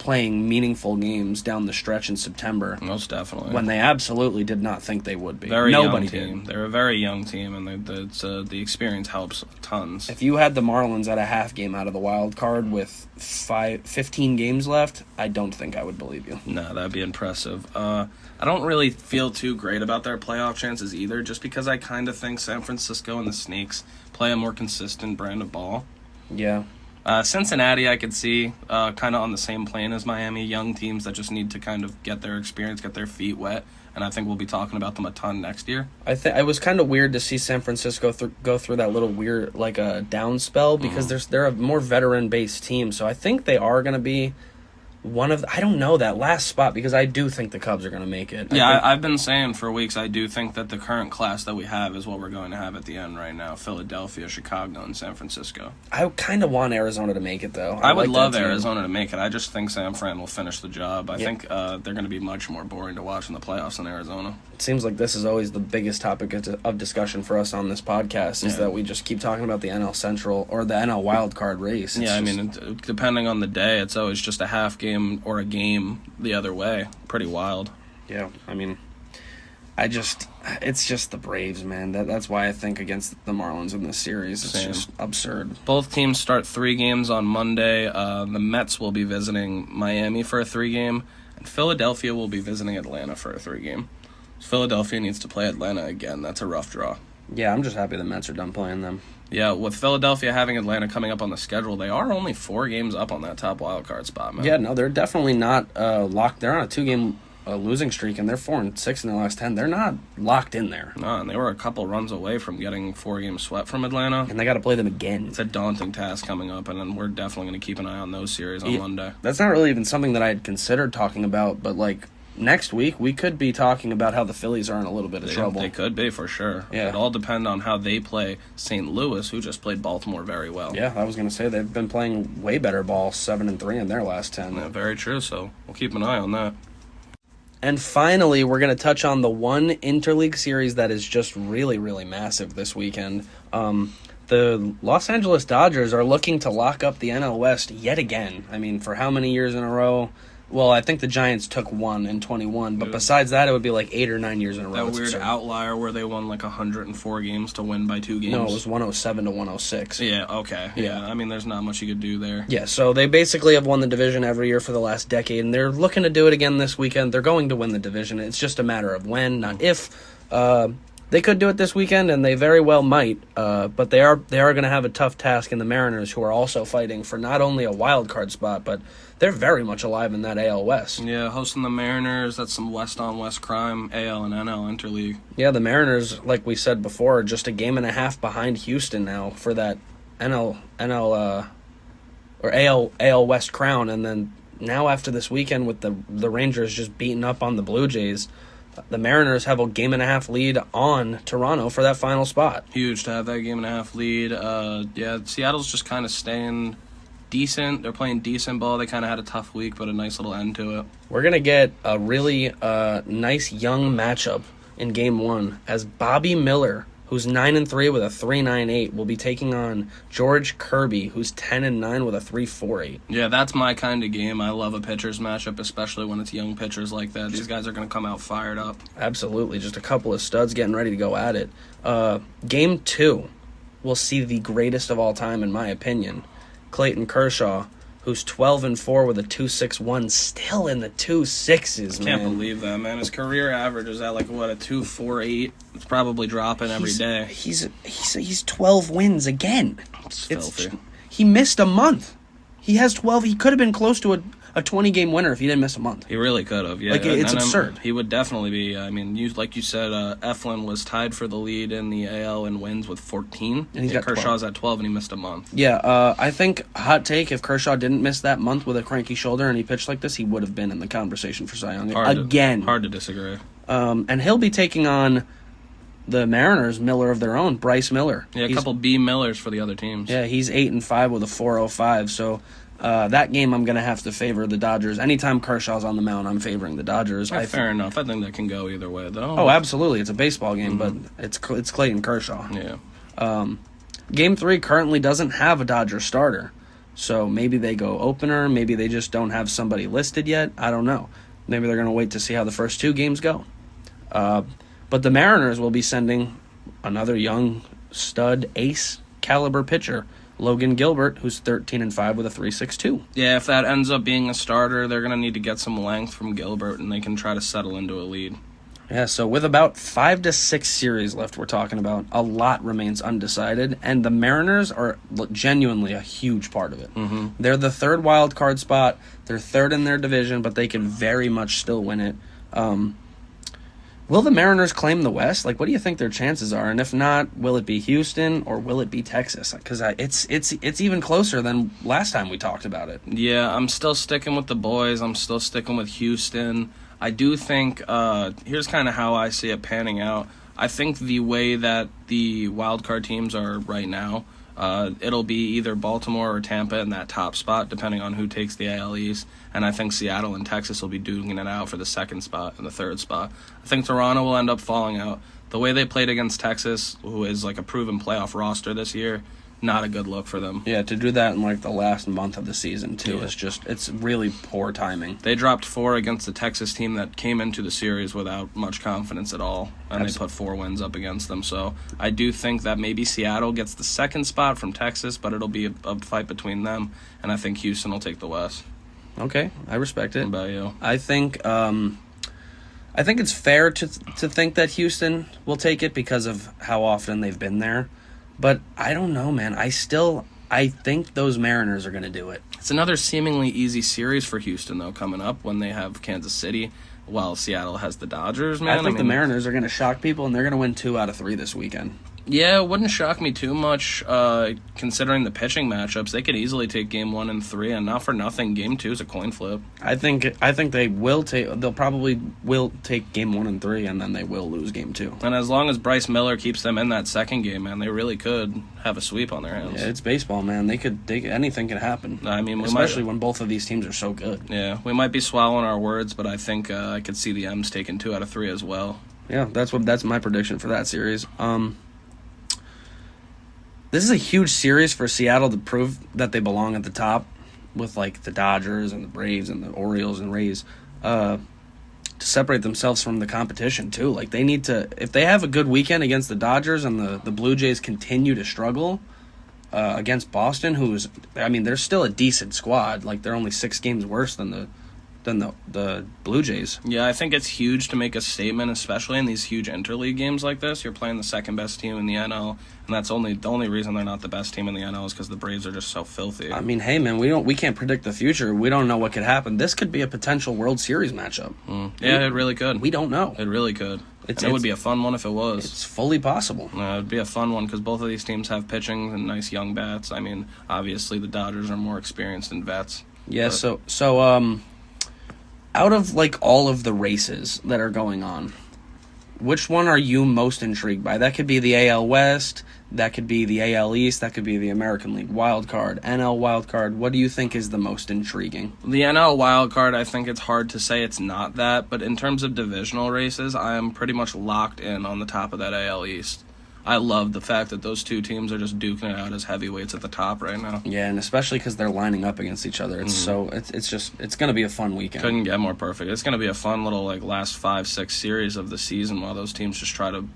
[SPEAKER 2] playing meaningful games down the stretch in September.
[SPEAKER 1] Most definitely.
[SPEAKER 2] When they absolutely did not think they would be.
[SPEAKER 1] Nobody did. They're a very young team, and the experience helps tons.
[SPEAKER 2] If you had the Marlins at a half game out of the wild card with 15 games left, I don't think I would believe you.
[SPEAKER 1] No, that'd be impressive. I don't really feel too great about their playoff chances either, just because I kind of think San Francisco and the Snakes play a more consistent brand of ball.
[SPEAKER 2] Yeah.
[SPEAKER 1] Cincinnati, I could see kind of on the same plane as Miami, young teams that just need to kind of get their experience, get their feet wet, and I think we'll be talking about them a ton next year.
[SPEAKER 2] I was kind of weird to see San Francisco go through that little weird, like a down spell, because they're a more veteran-based team, so I think they are going to be one of I don't know that last spot, because I do think the Cubs are going to make it.
[SPEAKER 1] I've been saying for weeks I do think that the current class that we have is what we're going to have at the end right now. Philadelphia, Chicago, and San Francisco.
[SPEAKER 2] I kind of want Arizona to make it, though.
[SPEAKER 1] I would love Arizona to make it. I just think San Fran will finish the job. I think they're going to be much more boring to watch in the playoffs than Arizona.
[SPEAKER 2] It seems like this is always the biggest topic of discussion for us on this podcast, is that we just keep talking about the NL Central or the NL wild card race.
[SPEAKER 1] Depending on the day, it's always just a half game or a game the other way. Pretty wild.
[SPEAKER 2] Yeah, I mean, it's just the Braves, man. That's why I think against the Marlins in this series. It's just absurd.
[SPEAKER 1] Both teams start 3 games on Monday. The Mets will be visiting Miami for a 3-game, and Philadelphia will be visiting Atlanta for a 3-game. Philadelphia needs to play Atlanta again. That's a rough draw.
[SPEAKER 2] Yeah, I'm just happy the Mets are done playing them.
[SPEAKER 1] Yeah, with Philadelphia having Atlanta coming up on the schedule, they are only 4 games up on that top wild card spot, man.
[SPEAKER 2] Yeah, no, they're definitely not locked. They're on a 2-game losing streak, and they're 4-6 in their last 10. They're not locked in there.
[SPEAKER 1] No, and they were a couple runs away from getting 4-game swept from Atlanta.
[SPEAKER 2] And they got to play them again.
[SPEAKER 1] It's a daunting task coming up, and then we're definitely going to keep an eye on those series on Monday.
[SPEAKER 2] That's not really even something that I had considered talking about, but like next week we could be talking about how the Phillies are in a little bit of trouble.
[SPEAKER 1] They could be, for sure.
[SPEAKER 2] Yeah.
[SPEAKER 1] It all depends on how they play St. Louis, who just played Baltimore very well.
[SPEAKER 2] Yeah, I was going to say they've been playing way better ball, 7-3 in their last 10.
[SPEAKER 1] Yeah, very true, so we'll keep an eye on that.
[SPEAKER 2] And finally, we're going to touch on the one interleague series that is just really, really massive this weekend. The Los Angeles Dodgers are looking to lock up the NL West yet again. I mean, for how many years in a row? Well, I think the Giants took 1 in 21, but besides that, it would be like 8 or 9 years in a row.
[SPEAKER 1] That weird outlier where they won like 104 games to win by 2 games.
[SPEAKER 2] No, it was 107 to 106.
[SPEAKER 1] Yeah, okay. Yeah, I mean, there's not much you could do there.
[SPEAKER 2] Yeah, so they basically have won the division every year for the last decade, and they're looking to do it again this weekend. They're going to win the division. It's just a matter of when, not if. They could do it this weekend, and they very well might, but they are going to have a tough task in the Mariners, who are also fighting for not only a wild card spot, but they're very much alive in that AL West.
[SPEAKER 1] Yeah, hosting the Mariners, that's some West-on-West crime, AL and NL interleague.
[SPEAKER 2] Yeah, the Mariners, like we said before, are just a game and a half behind Houston now for that NL or AL West crown, and then now after this weekend with the Rangers just beating up on the Blue Jays, the Mariners have a game and a half lead on Toronto for that final spot.
[SPEAKER 1] Huge to have that game and a half lead. Seattle's just kind of staying decent. They're playing decent ball. They kind of had a tough week, but a nice little end to it.
[SPEAKER 2] We're going to get a really nice young matchup in Game 1 as Bobby Miller, who's 9-3 with a 3.98, will be taking on George Kirby, who's 10-9 with a 3.48.
[SPEAKER 1] Yeah, that's my kind of game. I love a pitcher's matchup, especially when it's young pitchers like that. These guys are going to come out fired up.
[SPEAKER 2] Absolutely. Just a couple of studs getting ready to go at it. Game 2 will see the greatest of all time, in my opinion, Clayton Kershaw, who's 12-4 with a 2.61, still in the 2.6s, man.
[SPEAKER 1] Can't believe that, man. His career average is at a 2.48. It's probably dropping every day.
[SPEAKER 2] He's 12 wins again.
[SPEAKER 1] It's filthy.
[SPEAKER 2] He missed a month. He has 12. He could have been close to a 20-game winner if he didn't miss a month.
[SPEAKER 1] He really could have, yeah.
[SPEAKER 2] It's absurd.
[SPEAKER 1] He would definitely be. I mean, like you said, Eflin was tied for the lead in the AL in wins with 14.
[SPEAKER 2] And he's got
[SPEAKER 1] Kershaw's
[SPEAKER 2] 12.
[SPEAKER 1] at 12, and he missed a month.
[SPEAKER 2] Yeah, I think, hot take, if Kershaw didn't miss that month with a cranky shoulder and he pitched like this, he would have been in the conversation for Cy Young again.
[SPEAKER 1] Hard to disagree.
[SPEAKER 2] And he'll be taking on the Mariners' Miller of their own, Bryce Miller.
[SPEAKER 1] Yeah, a couple B Millers for the other teams.
[SPEAKER 2] Yeah, he's 8-5 with a 4.05, so that game I'm going to have to favor the Dodgers. Anytime Kershaw's on the mound, I'm favoring the Dodgers.
[SPEAKER 1] Fair enough. I think that can go either way, though.
[SPEAKER 2] Oh, absolutely. It's a baseball game, but it's Clayton Kershaw.
[SPEAKER 1] Yeah.
[SPEAKER 2] Game 3 currently doesn't have a Dodger starter. So maybe they go opener. Maybe they just don't have somebody listed yet. I don't know. Maybe they're going to wait to see how the first 2 games go. But the Mariners will be sending another young stud ace caliber pitcher, Logan Gilbert, who's 13-5 with a 3.62.
[SPEAKER 1] Yeah, if that ends up being a starter, they're going to need to get some length from Gilbert, and they can try to settle into a lead.
[SPEAKER 2] Yeah, so with about 5 to 6 series left, we're talking about, a lot remains undecided, and the Mariners are genuinely a huge part of it.
[SPEAKER 1] Mm-hmm.
[SPEAKER 2] They're the 3rd wild card spot. They're 3rd in their division, but they can very much still win it. Will the Mariners claim the West? Like, what do you think their chances are? And if not, will it be Houston or will it be Texas? Because it's even closer than last time we talked about it.
[SPEAKER 1] Yeah, I'm still sticking with the boys. I'm still sticking with Houston. I do think, here's kind of how I see it panning out. I think the way that the wildcard teams are right now, it'll be either Baltimore or Tampa in that top spot, depending on who takes the AL East. And I think Seattle and Texas will be duking it out for the 2nd spot and the 3rd spot. I think Toronto will end up falling out. The way they played against Texas, who is like a proven playoff roster this year, not a good look for them.
[SPEAKER 2] Yeah, to do that in like the last month of the season too is just, it's really poor timing.
[SPEAKER 1] They dropped 4 against the Texas team that came into the series without much confidence at all, and they put 4 wins up against them. So I do think that maybe Seattle gets the 2nd spot from Texas, but it'll be a fight between them, and I think Houston will take the West.
[SPEAKER 2] Okay, I respect it.
[SPEAKER 1] What about you?
[SPEAKER 2] I think it's fair to think that Houston will take it because of how often they've been there. But I don't know, man. I think those Mariners are going to do it.
[SPEAKER 1] It's another seemingly easy series for Houston, though, coming up when they have Kansas City, while Seattle has the Dodgers, man.
[SPEAKER 2] I think the Mariners are going to shock people, and they're going to win 2 out of 3 this weekend.
[SPEAKER 1] Yeah, it wouldn't shock me too much, considering the pitching matchups. They could easily take Game 1 and 3, and not for nothing, Game 2 is a coin flip.
[SPEAKER 2] I think they will take. They'll probably will take Game 1 and 3, and then they will lose Game 2.
[SPEAKER 1] And as long as Bryce Miller keeps them in that 2nd game, man, they really could have a sweep on their hands.
[SPEAKER 2] Yeah, it's baseball, man. Anything can happen.
[SPEAKER 1] I mean,
[SPEAKER 2] especially when both of these teams are so good.
[SPEAKER 1] Yeah, we might be swallowing our words, but I think I could see the M's taking 2 out of 3 as well.
[SPEAKER 2] Yeah, that's my prediction for that series. This is a huge series for Seattle to prove that they belong at the top with, like, the Dodgers and the Braves and the Orioles and Rays to separate themselves from the competition, too. Like, they need to – if they have a good weekend against the Dodgers and the Blue Jays continue to struggle against Boston, who's – I mean, they're still a decent squad. Like, they're only 6 games worse than the Blue Jays.
[SPEAKER 1] Yeah, I think it's huge to make a statement, especially in these huge interleague games like this. You're playing the 2nd best team in the NL, and that's the only reason they're not the best team in the NL is because the Braves are just so filthy.
[SPEAKER 2] I mean, hey man, we can't predict the future. We don't know what could happen. This could be a potential World Series matchup.
[SPEAKER 1] Yeah, it really could.
[SPEAKER 2] We don't know.
[SPEAKER 1] It really could. It would be a fun one if it was.
[SPEAKER 2] It's fully possible.
[SPEAKER 1] It would be a fun one because both of these teams have pitching and nice young bats. I mean, obviously the Dodgers are more experienced than vets.
[SPEAKER 2] Yeah. So out of like all of the races that are going on, which one are you most intrigued by? That could be the AL West, that could be the AL East, that could be the American League wild card, NL wild card. What do you think is the most intriguing?
[SPEAKER 1] The NL wild card, I think it's hard to say it's not that, but in terms of divisional races, I am pretty much locked in on the top of that AL East. I love the fact that those 2 teams are just duking it out as heavyweights at the top right now.
[SPEAKER 2] Yeah, and especially because they're lining up against each other. It's it's going to be a fun weekend.
[SPEAKER 1] Couldn't get more perfect. It's going to be a fun little like last 5-6 series of the season while those teams just try to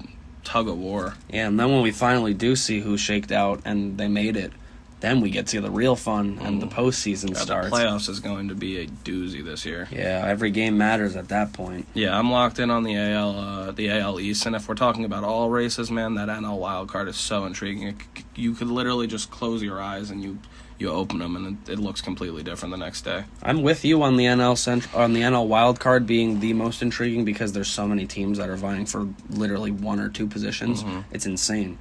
[SPEAKER 1] tug of war.
[SPEAKER 2] Yeah, and then when we finally do see who shaked out and they made it, then we get to the real fun and the postseason starts.
[SPEAKER 1] The playoffs is going to be a doozy this year.
[SPEAKER 2] Yeah, every game matters at that point.
[SPEAKER 1] Yeah, I'm locked in on the AL East, and if we're talking about all races, man, that NL wild card is so intriguing. You could literally just close your eyes and you open them, and it looks completely different the next day.
[SPEAKER 2] I'm with you on the NL wild card being the most intriguing because there's so many teams that are vying for literally 1 or 2 positions. It's insane.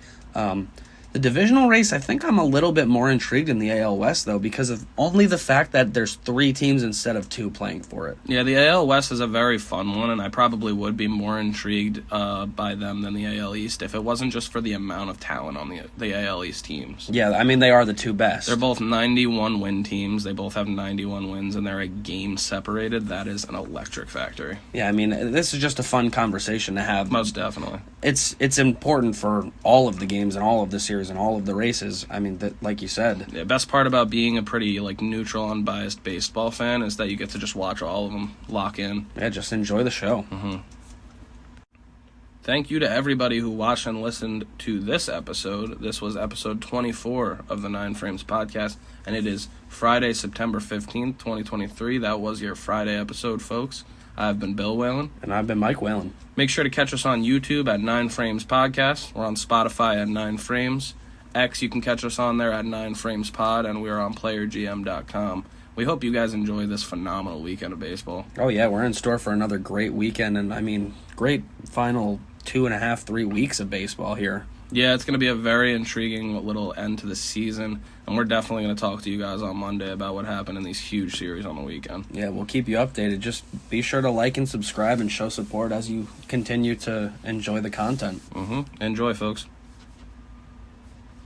[SPEAKER 2] The divisional race, I think I'm a little bit more intrigued in the AL West, though, because of only the fact that there's 3 teams instead of 2 playing for it.
[SPEAKER 1] Yeah, the AL West is a very fun one, and I probably would be more intrigued by them than the AL East if it wasn't just for the amount of talent on the AL East teams.
[SPEAKER 2] Yeah, I mean, they are the 2 best.
[SPEAKER 1] They're both 91-win teams. They both have 91 wins, and they're a game separated. That is an electric factory.
[SPEAKER 2] Yeah, I mean, this is just a fun conversation to have.
[SPEAKER 1] Most definitely.
[SPEAKER 2] It's important for all of the games and all of the series series and all of the races. I mean, that, like you said.
[SPEAKER 1] The best part about being a pretty neutral, unbiased baseball fan is that you get to just watch all of them, lock in.
[SPEAKER 2] Yeah, just enjoy the show.
[SPEAKER 1] Mm-hmm. Thank you to everybody who watched and listened to this episode. This was episode 24 of the 9 Frames podcast, and it is Friday, September 15th, 2023. That was your Friday episode, folks. I've been Bill Whalen.
[SPEAKER 2] And I've been Mike Whalen.
[SPEAKER 1] Make sure to catch us on YouTube at 9 Frames Podcast. We're on Spotify at 9 Frames. X, you can catch us on there at 9 Frames Pod, and we're on PlayerGM.com. We hope you guys enjoy this phenomenal weekend of baseball.
[SPEAKER 2] Oh, yeah, we're in store for another great weekend, and, great final 2.5, 3 weeks of baseball here.
[SPEAKER 1] Yeah, it's going to be a very intriguing little end to the season, and we're definitely going to talk to you guys on Monday about what happened in these huge series on the weekend.
[SPEAKER 2] Yeah, we'll keep you updated. Just be sure to like and subscribe and show support as you continue to enjoy the content.
[SPEAKER 1] Enjoy, folks.